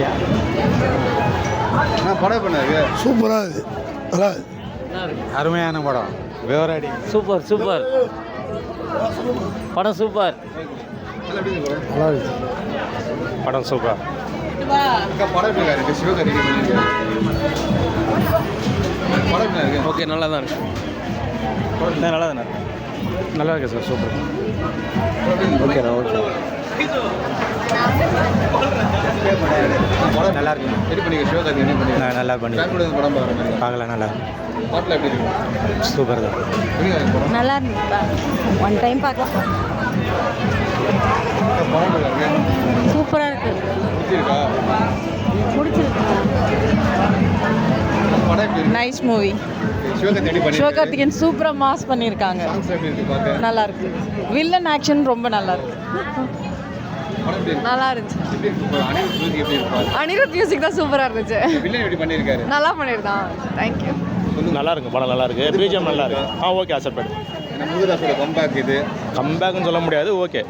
ஐயா படம் பண்ணாரு சூப்பராக இருக்குது நல்லா அருமையான படம் விவராடி சூப்பர் சூப்பர் படம் சூப்பர் நல்லா இருக்குது படம் சூப்பர் படம் எப்படி இருக்கு சிவகார்த்திகேயன் பண்ணியிருக்காரு படம் எப்படி இருக்கு ஓகே நல்லா தான் இருக்கு நல்லா தானே நல்லா இருக்கு சார் சூப்பர் ஓகே படம் நல்லா இருக்கு ரெடி பண்ணிக்க சிவகார்த்திகேயன் என்ன பண்ணிருக்காரு நல்லா பண்ணி ஃபேமிலியோட இந்த படம் பார்க்குற மாதிரி பார்க்கலாம் நல்லா பாட்டில் எப்படி இருக்கு சூப்பர் தான் எப்படி இருக்கு படம் நல்லா இருந்துப்பா ஒன் டைம் பார்க்கலாம் படம் எப்படி இருக்கு சூப்பராக இருக்குது பிடிச்சிருக்கா பிடிச்சிருக்கு படம் எப்படி இருக்கு நைஸ் மூவி சிவகார்த்திகேயன் எப்படி பண்ணிருக்காரு சிவகார்த்திகேயன் சூப்பராக மாஸ் பண்ணியிருக்காங்க சாங்ஸ் எப்படி இருக்கு பார்க்க நல்லா இருக்கு வில்லன் ஆக்ஷன் ரொம்ப நல்லா இருக்கு படம் எப்படி இருக்கு நல்லா இருந்துச்சு எப்படி இருக்கு அனிருத் மியூசிக் எப்படி இருக்கு அனிருத் மியூசிக் தான் சூப்பராக இருந்துச்சு வில்லன் எப்படி பண்ணியிருக்காரு நல்லா பண்ணியிருந்தான் தேங்க்யூ நல்லா இருக்கு படம் நல்லா இருக்கு பிஜிஎம் நல்லா இருக்கு ஓகே அக்செப்ட் ஏன்னா முருகதாஸோட கம்பேக் இது கம்பேக்னு சொல்ல முடியாது ஓகே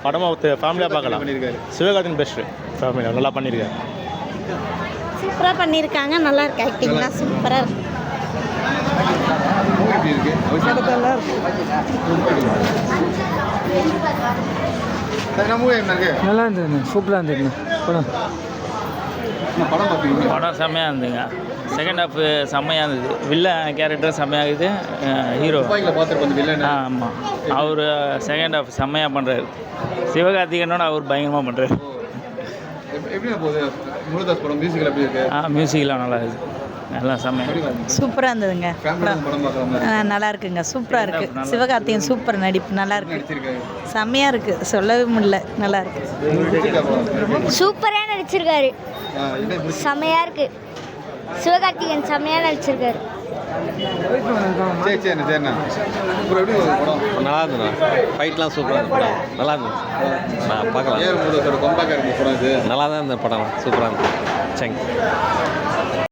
படமாக ஃபேமிலியாக பார்க்கலாம் பண்ணியிருக்காரு சிவகார்த்திகேயன் பெஸ்ட்டு ஃபேமிலியாக நல்லா பண்ணியிருக்காரு சூப்பராக பண்ணியிருக்காங்க நல்லா இருக்கு ஆக்டிங்லாம் சூப்பராக இருக்கு மூவி எப்படி இருக்கு நல்லா இருக்கு சார் மூவி என்ன இருக்கு நல்லா இருந்ததுங்க சூப்பராக இருந்ததுங்க படம் படம் பார்த்தீங்க படம் செம்மையாக இருந்ததுங்க செகண்ட் ஹாஃப் செம்மையாக இருந்தது வில்லன் கேரக்டர் செம்மையாக இருக்குது ஹீரோ துப்பாக்கியில் பார்த்துருப்போம் வில்லன் ஆமாம் அவர் செகண்ட் ஹாஃப் செம்மையாக பண்ணுறாரு சிவகார்த்திகேயனோட அவர் பயங்கரமாக பண்ணுறாரு எப்படி போகுது முருகதாஸ் படம் மியூசிக்கில் எப்படி இருக்கு மியூசிக்லாம் நல்லா இருக்குது எல்லாம் செம்மையாக சூப்பராக இருந்ததுங்க ஃபேமிலியோட படம் பார்க்குற நல்லா இருக்குங்க சூப்பராக இருக்கு சிவகார்த்திகேயன் சூப்பர் நடிப்பு நல்லா இருக்கு நடிச்சிருக்காரு செம்மையாக இருக்கு சொல்லவே முடியல நல்லா இருக்கு சூப்பராக நடிச்சிருக்காரு என்ன பிடிச்சி செமையாக இருக்கு சிவகார்த்திகேயன் செமையாக நடிச்சிருக்காரு சரி சரிண்ணா சரிண்ணா அப்புறம் எப்படி போகுது படம் நல்லா இருந்ததுண்ணா ஃபைட்லாம் சூப்பராக இருந்தது படம் நல்லா இருந்துச்சு நான் பார்க்கலாம் ஏஆர் முருகதாஸோட கம்பேக்காக இருக்கு படம் இது நல்லா தான் இருந்த படம் சூப்பராக இருந்தது தேங்க்யூ